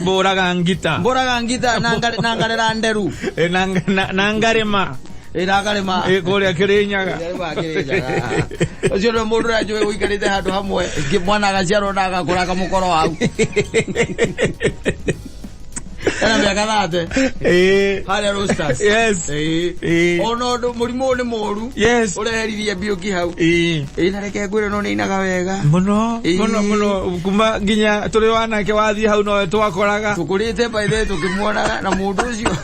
Bora gangita nangare randeru nangarema iragarema kole akirinyaga ucio no mundu rajo uikarite handu hamwe mwana agaciarwo na agakura kamukoro hau Ana miaka 30 hale roosters yes ono ndo murimo ni moru yes ureheririe bioki hau ina reke ngwire no ni inaga wega muno kuma ginya turi wanake wathi hau no twakoraga tukurite baithe tukimwonaga na mundu ucio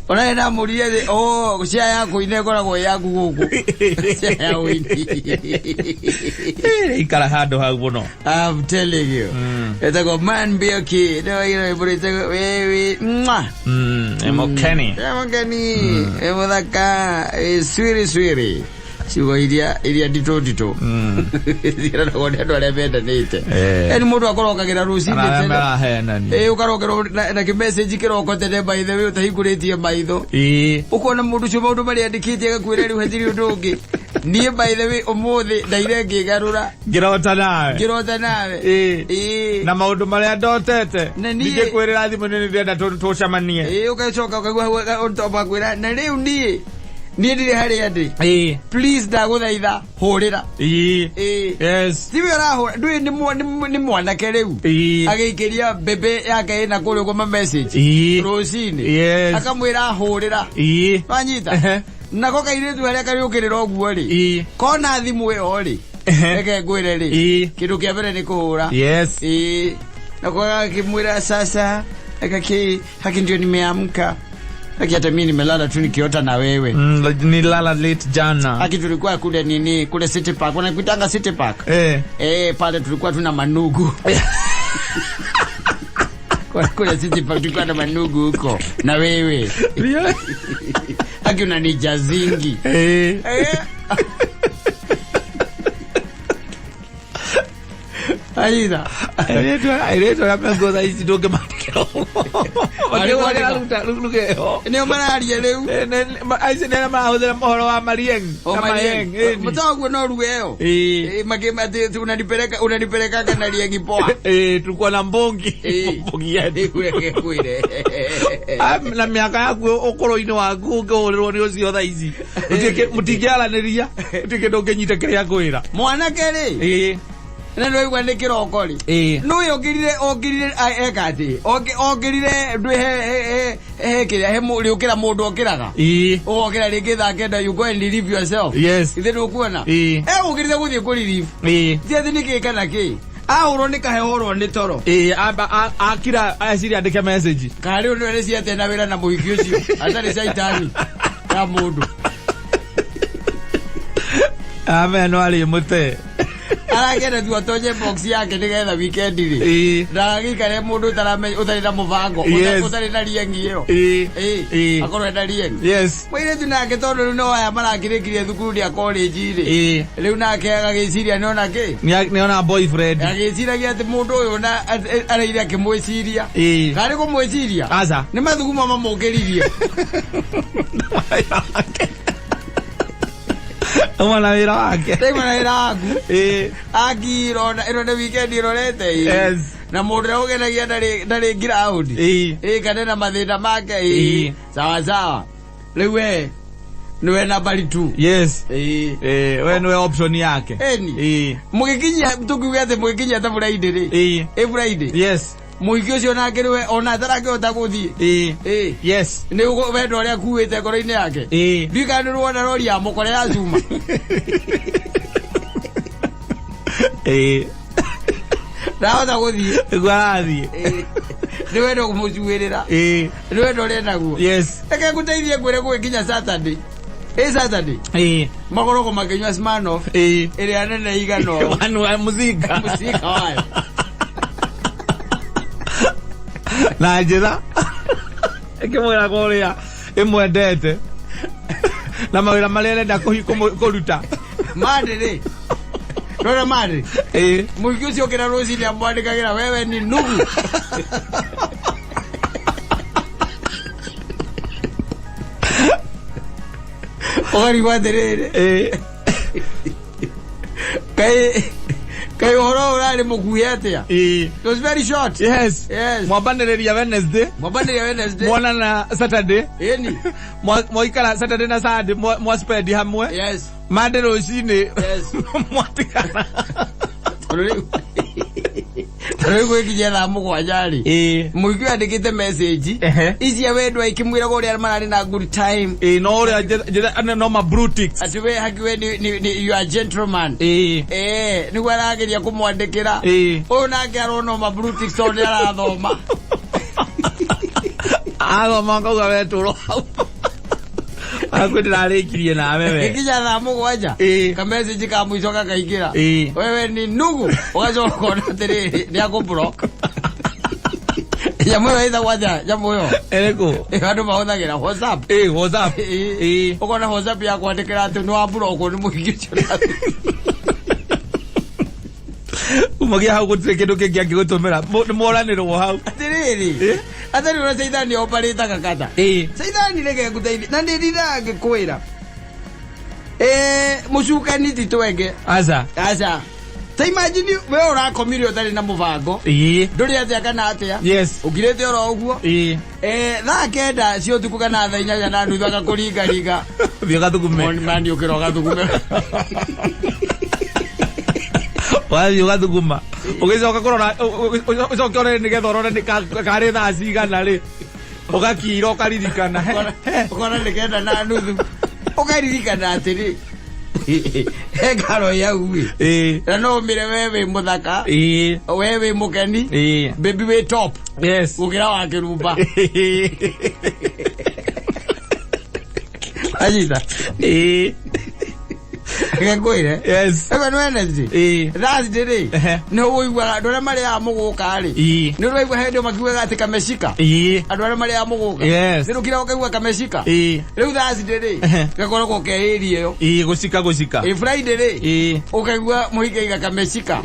ona ina murie de cia yako inekora yaku guku cia ya wini ikara handu hau muno I'm telling you it's a man bioki wewe emokeni emodaka swiri sigo iria dito ira no ndo ale benda nite eni mundu akorokagira rucini tene ukarokero na ki message kiroko tene by the way utahinguritie maitho ukona mundu cio maundu mari andikitie gakwira riu hetiri ndungi nie by the way umuthi ndaire ngigarura ngirota nawe na maundu maria ndotete nije kwirira thimu ni ndenda tucamanie ukacoka ukagwa ontoba kwira na riu nie ndire hari andi please ndaguthaitha hurira yes sibi arahura ndui ni mwanake riu agikiria bebe yake ina kule kwa message rosini akamwira hurira wanyita nako kairitu haria kariukirira oguo ri kona thimu yo ri eke ngwire ri kindu kia mbere ni kuhura yes nako akimwira sasa haki ndio nimeamka haki hata mimi nimelala tu nikiota na wewe nilala late jana haki tulikuwa kule City Park wanakuitanga City Park pale tulikuwa tuna manugu kule City Park tulikuwa na manugu huko na wewe haki unanija zingi Aida aireto ya pengoza hizi doge makero ni omarari leu aise nena mahodera mohoro wa marieng mutago no rueo makemate unanipeleka kana liengi poa tulikuwa na mbongi yetu kwire na miaka yaku okoro-ini waku ngorerwo ni ucio tha ici mutikiaraniria utike nyite kiria kwira mwanake ri na ndo igwa ndikiroko ri no yogirire ekati ogirire ndwe kiria he muri ukira mundu okiraga okira ringi thakenda you go and relieve yourself yes ithe ukuona ugirire guthie ku relieve thiathi nikikana ki auro nikahehorwo ni toro akira asiri andike message kari ndo ere ciate na wira na muhiki ucio atari saitani ya mundu amen wali mute aragenda tu atonye box yake nigetha weekend ri ndagikare mundu utari na mubango utari na riengi iyo akorwe na riengi mwire tu nake tondu no aya marakirikirie thukuru ya college ri riu nake agagiciria niona ki niona boyfriend agiciragia ati mundu uyu na araire akimwiciria kari kumwiciria aza ni mathuguma mamukiririe Umana wira wake Tema wira waku agiro na weekend irorete na mundu ugenagia ndari ground kanena mathina make sawa riu niwe nambari 2 yes we niwe option yake mugikinya tukiuga ati mugikinya ta Friday ri Friday yes muhiki ucio nake riwe ona tarakihota guthie yes ni ugo wendo ria kuite ngoro-ini yake ndikanirwo na rori ya mukore ya cuma ndahota guthie gwarathie ni wendo kumucuirira ni wendo ria naguo yes reke nguteithie ngwire gukinya Saturday Saturday magoroko makinywa Smirnoff iria nene igano wanu muzika wayo na njira ekimwira kuria imwendete na mawira maria arenda kuruta madre rora madre muhiki ucio kira rucini amwandikagira wewe ni nugu ogari waterere Kayo horo urari mukuyetea. It was very short. Yes. Mwabandereria Wednesday. Mwana na Saturday. Eni. Mwaikala Saturday na Sunday mwaspedi hamwe. Yes. Monday rosine. Yes. Mwatikana. Tarego kijana mugwajari. Muikiwa andikite message. Ici ya wendwa ikimwira go ria marari na good time. No ria jira no ma brutics. Atiwe hakiwe ni you are gentleman. Ni gwarageria kumwandikira. Ona ngaro no ma brutics on ya thoma. Athoma ko gaweturo. Akwendera rikirie na wewe. Kijana mugwaja. Ka message ka mwico kakaingira. Wewe ni nugu. Ugacoka kona tere ni akublock. Yamuyo ida waja, yamuyo. Ereko. Ando mahothagira WhatsApp. WhatsApp. Ukona WhatsApp ya kwandikira ati no ablock ni muhigicho. Umagia hau gutire kindu kingi angigotumira. Moraniro wo hau. Atiriri. Atari ura Saithani operator kakata. Saithani rege guteithia. Na ndirira ngikwira. Mucukani titwenge. Aza. Ta imagine we urakomirio tari na mubango. Nduri atia kana atia. Yes. Ugirete oro uguo. Tha kenda cio tuku kana tha inya na nuthu agakuringa. Thio gathugume. Mani ukiro gathugume. Wali ugathuguma. Ugicoka kurora ucoke ore ni gethorore ni kari tha cigana ri. Ugakira ukaririkana. Ukona ni kenda na nuthu. Ukaririkana atiri. Egaro ya uwi. Na no mire wewe muthaka. Wewe mukeni. Baby we top. Yes. Ugira wa kiruba. Ajita. Ngengwire. Yes. Eba no Wednesday. That's the day. No woigwa ndore mari ya muguka ri. Ni woigwa hendo makiwe gati kameshika. Andore mari ya muguka. Yes. Ni kira ukaigwa kameshika. Riu that's the day. Gakoro ko keiri yo. Gucika. Friday day. Ukaigwa muhike kameshika.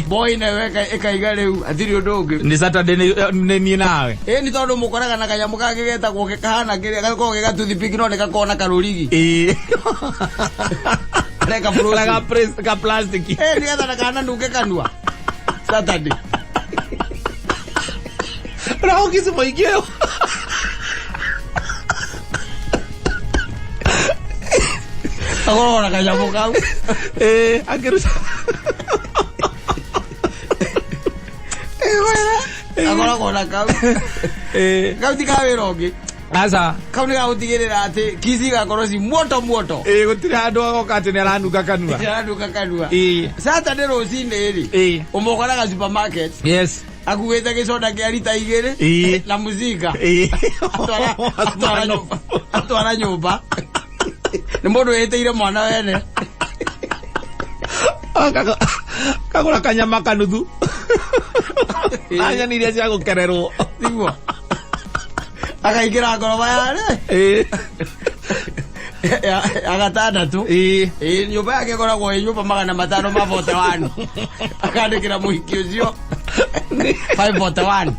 Boy na weka ekaiga riu athiri ndungi. Ni Saturday ni nawe. Ni tondu mukoraga na kanyamu kagegeta go gekahana kire gako gegatuthi pikino ne gakona karurigi. Ka plastic. Ni gata kana nduke kanua. Saturday. Bravo que se foi que eu. Agora ka jamu kau. Akeru. Agora kona kau. Kau tikawerogi. Asa kauni ga utigirira ati kizi ga korosi moto gutire handu agokate ni aranduka kanua Saturday rocine ri umokora ga supermarket. Yes. Akuweza gicoda kia rita igiri na muzika atwara nyumba ni mundu yeteire mwana wene kagura kanyama kanuthu anya ni ria cia gukererwo niguo akaingira ngoroba yare agatandatu nyumba yake koragwo nyumba 500 ma vote 1 akandikira muhiki ucio 5 vote 1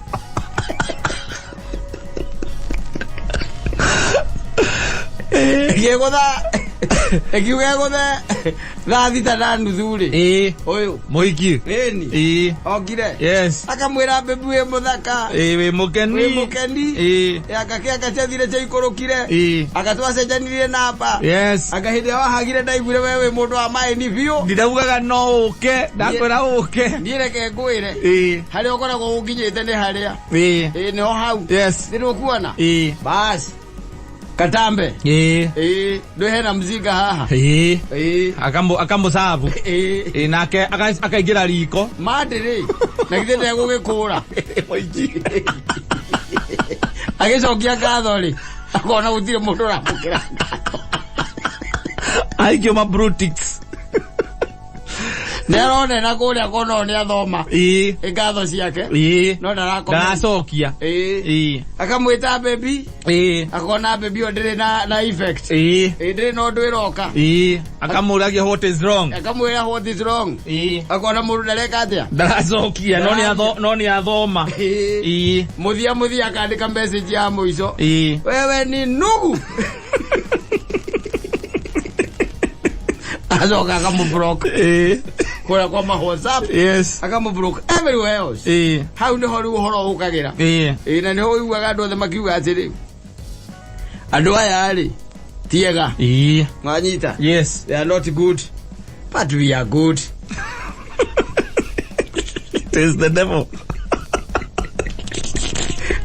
Ekiuge gothe gathita na nuthuri uyu muhiki ni ogire. Yes. Akamwira bebu we muthaka we mukeni akakia akathire chaikorokire agatwacenjanirie namba. Yes. Akahinde wahagire ndaigure wewe mundu wa mai ni biu ndaugaga no uke ndakwira uke ndireke ngwire hari okoragwo ukinyite ni haria no hau. Yes. Ndio kuona basi Katambe. Ndio hena mziga haha. Akambo sabu. Nake akaigira riko. Madere. Na kithende gugikura. Agicokia gathori. Akona gutire mundu ramukira. Aikio ma brutics. Nerone na kuria kono ni athoma. Ngatho ciake. No ndarakoma. Ndacokia. Akamwita baby. Akona baby ondire na effect. Ndire no ndwiroka. Akamuragia what is wrong. Akamwira what is wrong. Akona mundu ndareka atia. Ndacokia no ni athoma. Muthia akandika message ya muico. Wewe ni nugu. Azoka kamubrock. kwa WhatsApp. Yes. Akamublock everywhere else. How ni hori uhoro ukagira. Na ni hoi ugaga ndo the makiuga atiri. Andu aya ari tiega. Mwanyita. Yes. They are not good. But we are good. It is the devil.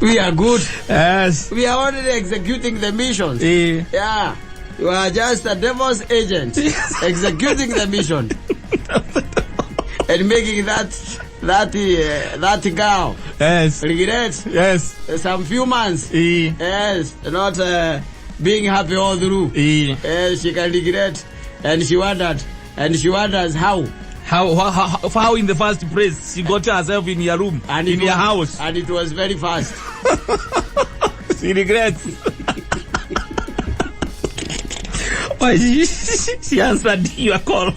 We are good. Yes. We are only executing the missions. Yeah. You are just a devil's agent executing the mission and making that girl regret. Yes. Some few months. Yes. Not being happy all through. Yes. She can regret, and she wonders how. How in the first place she got herself in your room and in your house, and it was very fast. She regrets. Why she answered your call?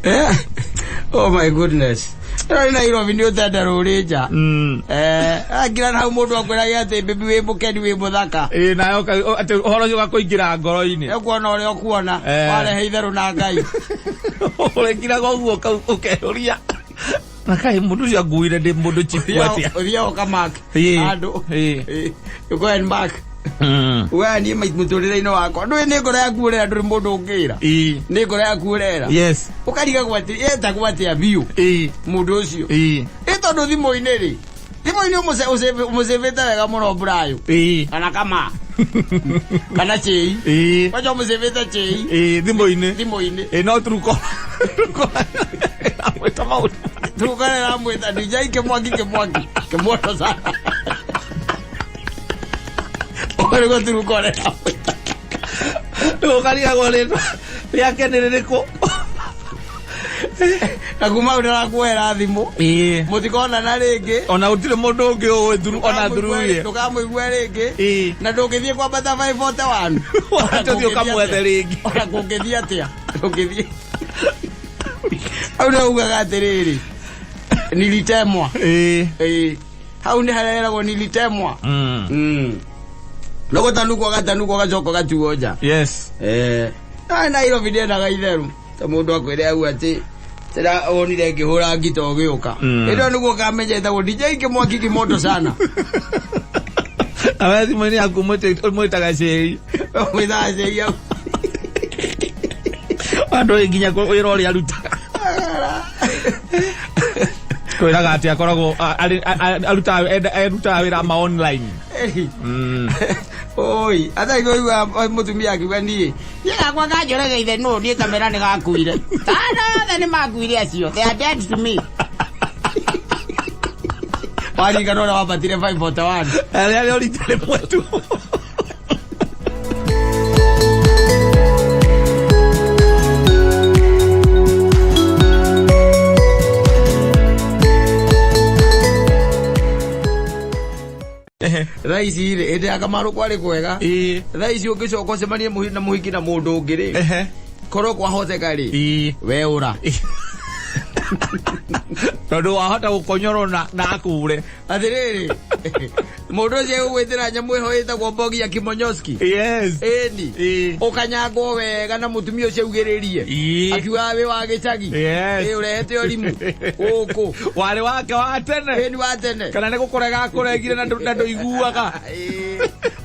Yeah. Oh my goodness. Na iro video tata roreja. Agira na mundu akwira yate baby we mukeni we muthaka. Na ate horo yo gakoingira ngoro-ini. Ekuona uri okuona. Wale heitharu na Ngai. Ore ngira goguo kau ukehoria. Na kai mundu cia nguire ndi mundu chifu atia. Uria okamak. Andu. You go and back. Wewe ni muturire-ini wakwa ndui ni ngoro yaku urera nduri mundu ungira ni ngoro yaku urera. Yes. Ukariga gwati eta gwati ya biu mundu ucio tondu thimu-ini ri thimu-ini umusevete wega muno Brayo kana kama kana chei wacha umusevete chei thimu-ini no truko amwita maundu truko na amwita dijai kemwaki kemoto sana Ogo turukore. Ukariga gorero. Yakenerereko. Aguma ura kwera thimu. Mutikona na ringi. Ona utire mundu ungi o thuru ona thuru ye. Tukamwigwa ringi. Na ndungithie kwa bata 541. Tuthio kamwethe ringi. Ona kungithie atia. Tungithie. Auna ugaga atiriri. Nilitemwa. Hau ni hareragwo nilitemwa. Logo tanuko gachoko gatuoja. Yes. Na iro video na gaitheru. Ta mundu akwire au ati tira onire ngihura ngito gioka. Ndo nuko kamenyete go DJ kimwaki kimoto sana. Awazi mwini akumwita gacei. Mwita gacei. Ando nginya wira uri aruta. Kwiraga ati akoragwo aruta wira ma online. Oi, ata igwa mutumia akiwa ni. Yega kwa gajora gaithe no ni kamera ni gakuire. Tana ni makuire acio. They are dead to me. Wali kanona wabatire 541. Ale olitale mwetu. Raisi ile ende akamaro kwale kwega raisi ugicoka cemanie na muhiki na mundu ungiri koro kwa hoteka ri we ura tondu wahota gukonyoro na akure athiriri mundu ucio ugwitira nyamu ihoite gwo Mbogi ya Kimonyoski. Yes. Endi ukanyagwo wega na mutumia ucio ugiririe akiwa we wa gicagi urehete orimu uku wale wake wa tene ni wa tene kana ne gukorega kuregire na ndo iguaga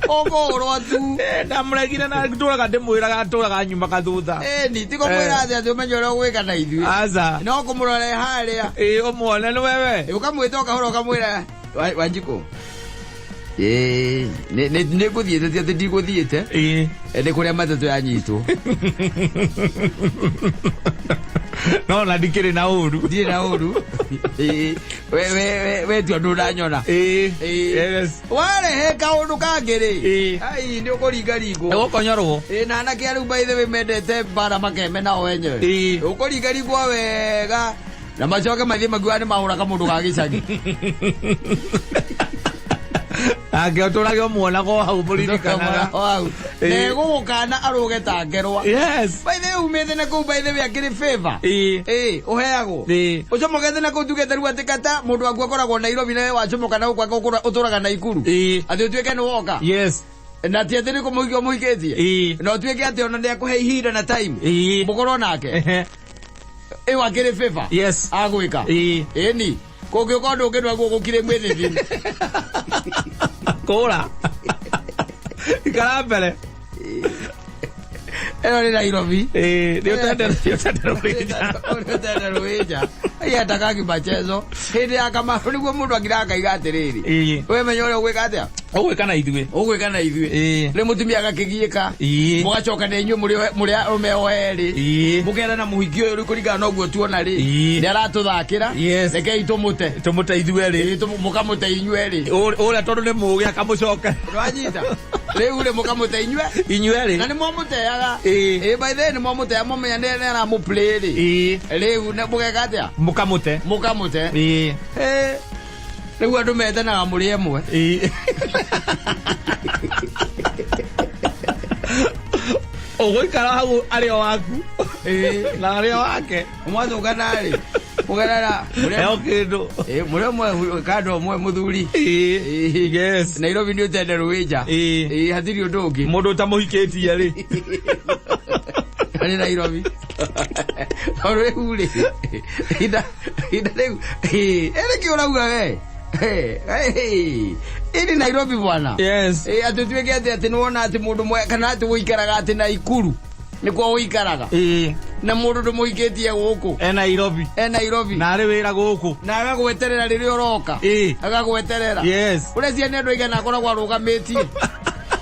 ogo rotu ndamuregire na nduraga ndimwiraga nduraga nyuma kathutha ni tiko mwira ati umenyore gwika na ithui aza no kumurore haria umwone ni wewe ukamwita ukahora ukamwira Wanjiko ne guthiete ati ndiguthiete ene kuria matatu yanyitwo no na ndikire na uru we tu andu ndanyona yes wale he kaundu kangiri ai ndi ukuringa ringo ugukonyorwo na anake aru by the way mendete bara makeme nao wenyewe ukuringa ringo wega na macoke mathie maguani mahura kamundu ga gicagi angeoturage muonago hau muririkanaga hau negugukana aruge tangerwa yes by the way umete na ku by the way akiri favor uheago uco mogete na ku tugete ru atikata mundu waku akoragwo Nairobi nawe wacomoka na ukwa uturaga Naikuru ati utuike ni woka yes na ti atene ko muhigetie no tuike ati ona ndia kuhe ihinda na time mukoro nake wa kire favor yes agwika ni ko ndu ngedwa gukire mwethi kora ikarambere ero ni Nairobi ndio tenda ruija ya takaki bachezo hindi akamaru niguo mundu agiraka igatiriri we menyore gwika atia ogwikana ithuĩ ni mutumia agakigiika mugacoka ni inyu muri umeo eri mugera na muhiki uyu kurigana no guo tuona ri ni aratuthakira reke itumute ithuĩ eri mukamute inyu eri ura tondu ni mugi akamucoka rwanyita riu ri mukamute inyu eri na ni mwamuteaga by the ni mwamute amomenya ni na mu play ri riu ne mugeka atia mukamute riu andu metanaga muri emwe ogwikara hau ario waku na ario wake mwathugana ri mugarara eo kindu muri mwe kando mwe muthuri yes Nairobi ndio tende ruija hathiri undu ungi mundu tamuhikitie ri ani Nairobi ore ule ida leo ere kiorauga we ini Nairobi bwana yes atutweke ati nuona ati mundu mwe kana ati uikaraga ati na ikuru ni kwa uikaraga na mundu ndumuhikitie guku Nairobi na ari wira guku na agagweterera riri oroka agagweterera yes urecia ni andu igana akoragwo arugamitie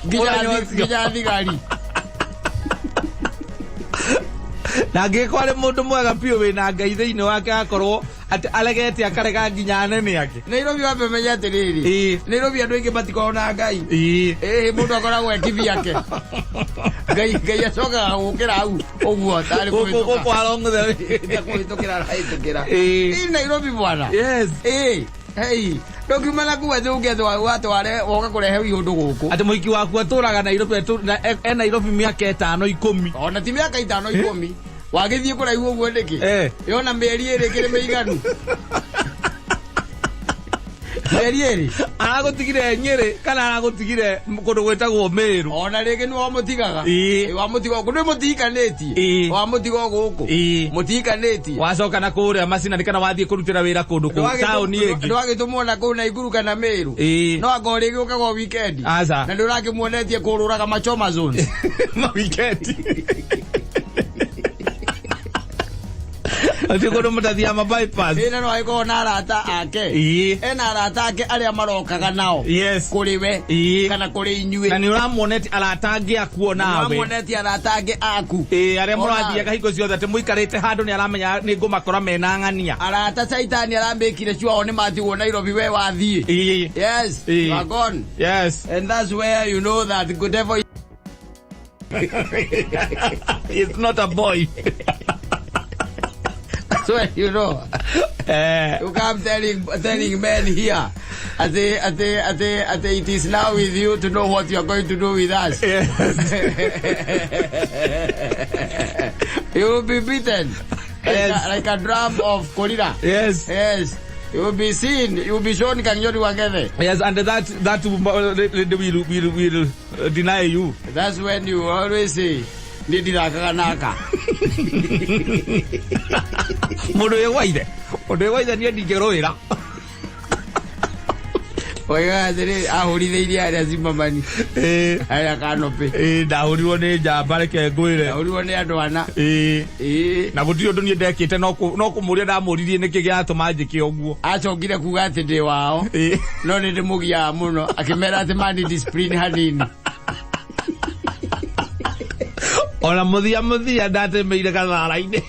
nginya thigari na ngĩkwo arĩ mũndũ mwega biũ wĩna Ngai thĩinĩ wake akorwo atĩ aregete akarega nginya anene ake Nairobi wambe menya atĩrĩrĩ Nairobi andũ aingĩ matikoragwo na Ngai mũndũ akoragwo ekithi yake Ngai acokaga gũkĩra hau ũguo tarĩ kũhĩtũkĩra arahĩtũkĩra Nairobi bwana yes ndũkiumana kuwe thũngetho watware woka kũrehe ihũndũ gũkũ atĩ mũhiki waku atũraga Nairobi Nairobi mĩaka 5-10 ona ti mĩaka 5-10 wagĩthiĩ kũraihu ũguo ndĩkĩ yona mĩeri ĩrĩ kĩrĩ mĩiganu mĩeri ĩrĩ aragũtigire Nyĩrĩ kana aragũtigire kũndũ gwĩtagwo Mĩrũ ona rĩngĩ nĩ wamũtigaga wamũtiga kũndũ mũtikanĩtie wamũtiga gũkũ mũtikanĩtie wacoka na kũrĩa macinani kana wathiĩ kũrutĩra wĩra kũndũ kũu taũni ĩngĩ ndwagĩtũmwo na kũu Naikuru kana Mĩrũ no anga rĩngĩ ũkaga weekend na ndũrakĩmuonetie kũrũraga Machoma zones weekend ati kono mutathia ma bypass no aiko na arata ake ena arata ake aria marokaga nao kuri we kana kuri inyue na ni uramuoneti arata angi akuo nawe uramuoneti arata angi aku aria murathia kahiko ciothe ati muikarite handu ni aramenya ni ngumakora mena ng'ania arata saitani arambikire ciao ni matigwo Nairobi we wathie yes you are gone yes and that's where you know that good devil is not a boy. So you know, you come telling men here, it is now with you to know what you are going to do with us. You will be beaten like a drum of cholera. Yes. You will be seen. You will be shown Kanyori Wangeve. Yes, and that will deny you. That's when you always say, Naka. Mundu ewaithe ni ndingĩrũĩra oiga atĩrĩ ahũrithĩirie arĩa Zimbabwe arĩa kanope ndahũrirwo nĩ njamba reke ngwĩre ndahũrirwo nĩ andũ ana na gũtirĩ ũndũ niĩ ndekĩte no kũmũria ndamũririe nĩkĩ gĩatũma njĩke ũguo acokire kuga atĩ ndĩ wao no nĩ ndĩmũgiaga mũno akĩmera atĩ mani discipline hanini ona mũthia ndatemeire gathara-inĩ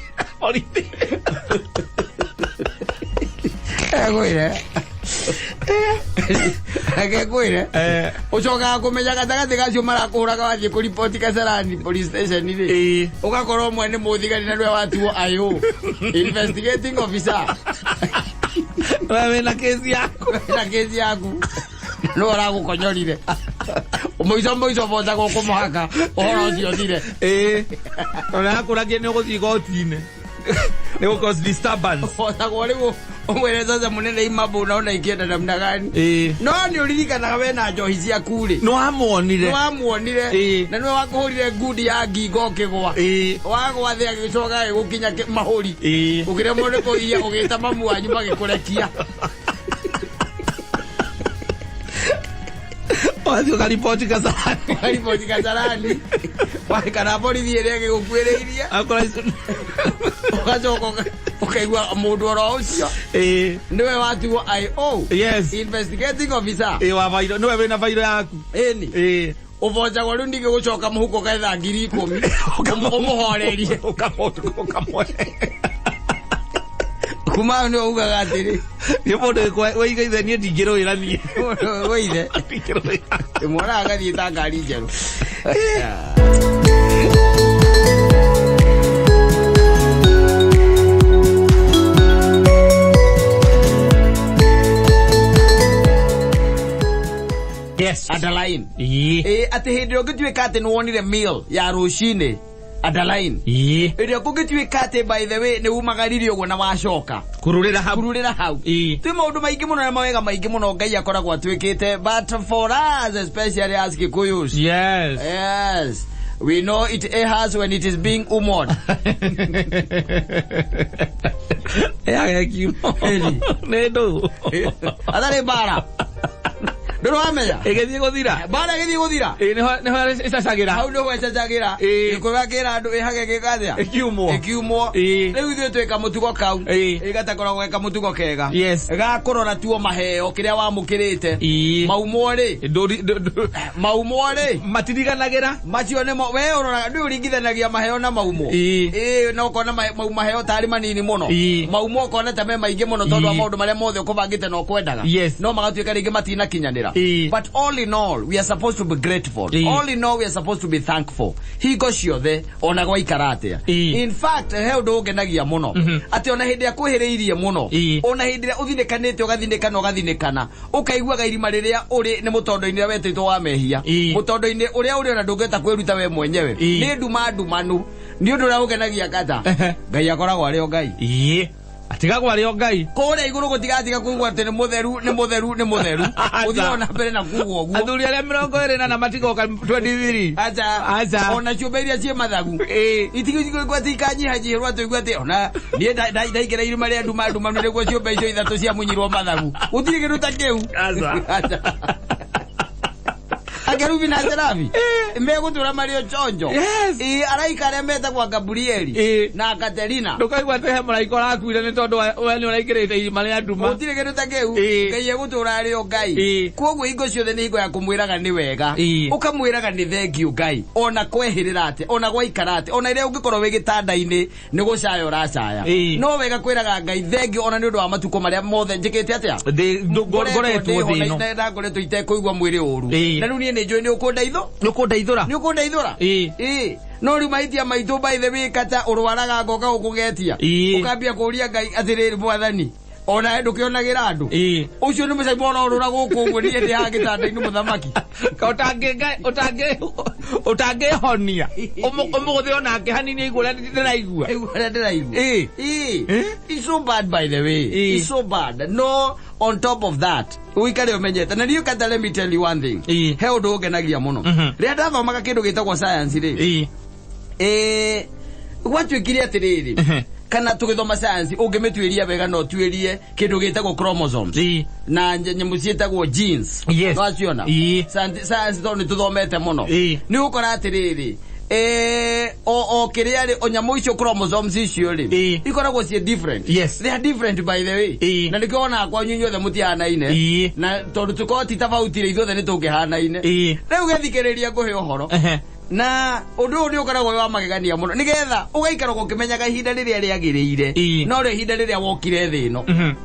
egwĩre agegwĩre ũcokaga kũmenya gatagatĩ gacio marakũhũraga wathiĩ kũripoti Kasarani police station rĩ ũgakorwo ũmwe nĩ mũthigari na nĩwe watuo ayũ investigating officer wewe na kesi yaku no aragũkonyorire mũico bota gũkũmũhaka ũhoro ũcio thire ona akũragia nĩ ũgũthiĩ igoti-inĩ nĩ gũcause disturbance botagwo rĩu Umwele sasa munene imabu unaona ikienda namna gani. No ni ulilikana wena njohi cia kule. No amuonire. No amuonire. Na niwe wakuhurire ngudi ya ngingo kigwa. Wagwa thia gicoka gukinya mahuri. Ukire mundu kuia ugita mamu wanyu magikurekia. Wathi ukaripoti kasarani. Ukaripoti kasarani. Wakana borithi ĩrĩa gĩgũkuĩrĩirie. Akora icio. Ugacoka ukaigua mũndũ oro ũcio. Niwe watuo IO. Yes. Investigating officer. Wa vairo niwe wĩna vairo yaku. Ĩni. Ubojagwo rĩu ndigĩgũcoka mũhuko kaitha 10,000. Ũmũhorerie. Ũkamũhorerie. Kuma ni ugaga atiri ni mundu waigaithe ni ndingirwira ni weithe mwana agathie ta ngari njeru. Yes, Adeline. Ati hindi ũngĩtuĩka atĩ nĩwonire meal ya rũcinĩ Adeline. Ĩrĩa kũngĩtuĩka atĩ by the way nĩ umagaririe ũguo na wacoka kururira hau. Twi maũndũ maingĩ mũno na mawega maingĩ mũno Ngai akoragwo atuĩkĩte, but for us especially as Kikuyus. Yes. We know it has when it is being umod. Ya kimo. Nedo. Adare bara. Ndoro amenya egethie guthira bara egethie guthira neho icacagĩra hau neho icacagĩra ĩkũgakĩra andũ ĩhage gĩgathia ĩkiumwo rĩu ithuĩ twĩka mũtugo kau ĩgatakoragwo eka mũtugo kega gakũrora tuo maheo kĩrĩa wamũkĩrĩte maumo rĩ matiriganagĩra macio nĩmo we ũrora ndĩ ũringithanagia maheo na maumo no ũkona maheo tarĩ manini mũno maumo ũkona ta me maingĩ mũno tondũ wa maũndũ marĩa mothe ũkũbangĩte na ũkwendaga no magatuĩka rĩngĩ matinakinyanĩra. But all in all, we are supposed to be grateful. All in all, we are supposed to be thankful. Hingo ciothe ona gwaikara atia. In fact, he undu ũngenagia mũno ati ona hĩndĩ akwĩhĩrĩirie mũno ona hĩndĩ ĩrĩa ũthinĩkanĩte ũgathinĩkana ũkaiguaga irima rĩrĩa ũrĩ nĩ mũtondo-inĩ wetĩtwo wa mehia mũtondo-inĩ ũrĩa ũrĩ ona ndũngĩhota kwĩruta we mwenyewe nĩ ndumanu nĩ ũndũ ũrĩa ũngenagia kata Ngai akoragwo arĩ o Ngai. Atigagwo ari o Ngai kore iguru gutigatiga kuigwa ati ni mutheru uthira mbere na kuugwa uguo athuri aria 24 na matigoka 23 acha ona chuberia cie mathagu itigigwa tikanyihanyi rwa tuigwa ati ona nie ndaikira irima ria nduma niguo ciumbe icio ithatu cia munyirwo mathagu utiri kindu ta kiu acha Akerubi na Serafi megutura Mario Chonjo araikare meta kwa Gabrieli na Katerina ndukaigwa te maraiko rakuire ni tondu we ni uraikirite irima ria nduma utire kindu ta kiu Ngai egutura ari o Ngai koguo ingo ciothe ni ingo ya kumwiraga ni wega ukamwiraga ni thengiu Ngai ona kwehirira ate ona gwaikara ate ona ire ungikorwo wi gitanda-ini ni gucaya uracaya no wega kwiraga Ngai thengiu ona ni undu wa matuko maria mothe njikite atia ngoretwo thino ngoretwo itekuigwa mwiri uru na riu ni njoi ni ukundeithura no riu maitia maitu by the way kata urwaraga ngoka gukugetia ukambia kuria Ngai atiriri mwathani ona ndukionagira andu ucio ni mucaibo urora guku uguo ni ndi ha gitanda-ini muthamaki ka utange honia umuguthi onake hanini igura ndiraigua it's so bad by the way it's so bad no on top of that uikare umenyete na niyo kata let me tell you one thing he undu ungenagia muno ria ndathomaga kindu gitagwo science ri gwatuikire atiriri kana tugithoma science ungimitwiria wega no twirie kindu gitagwo chromosomes na nyamu cietagwo genes waciona science tondu tuthomete muno ni ukora atiriri o kiria ri onyamu icio chromosomes icio ri ikoragwo cie different they are different by the way na nikiona kwa nyinyi othe mutianaine na tondu tukoti tafautire ithuothe ni tungihanaine riu gethikiriria nguhe uhoro na undu ni ukoragwo wa magegania muno nigetha ugaikara ukimenyaga ihinda riria riagiriire no ri ihinda riria wokire thi ino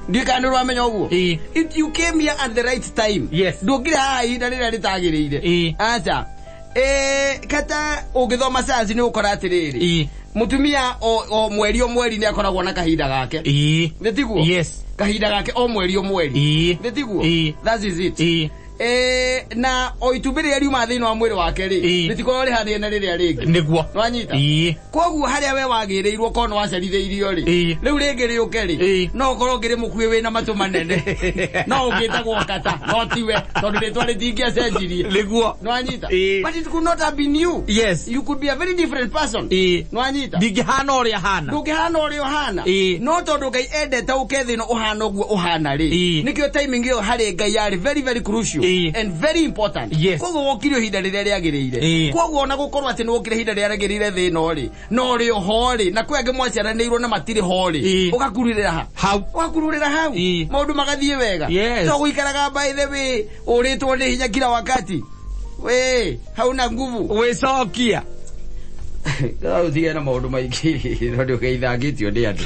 ndikani rwamenya uguo if you came here at the right time ndungire ihinda riria ritagiriire acha kata ugithoma science ni ukora atiriri mutumia o mweri ni akoragwo na kahinda gake nditiguo kahinda gake o mweri nditiguo that is it na oitubiri yari uma thino wa mwiri wake ri nitiko ri hathie na riria ringi niguo nwanyita koguo haria we wagirirwo kono waceritheirio ri riu ringi ri ukeri no korwo ngiri mukui wina matu manene no ungitagwo kata no tiwe tondu ritwa ritingia cenjirie niguo nwanyita but it could not have been you. Yes, you could be a very different person nwanyita ndingihana uria hana ndungihana uria hana no tondu ngai endete ukethino uhana uguo uhana ri nikio timing yo hari ngai yari very very crucial and very important. Koguo wokirio hinda riria riagirire koguo ona gukorwo ati ni wokire hinda riria riagirire thino ri no ri hori na kwengi mwaciaranirwo na matiri hori ugakururira hau maundu magathie wega to guikaraga by the way uritwo ni hinya kila wakati we hauna nguvu we sokia Kau dia na maundu maingi no ndio geithangitio ni andu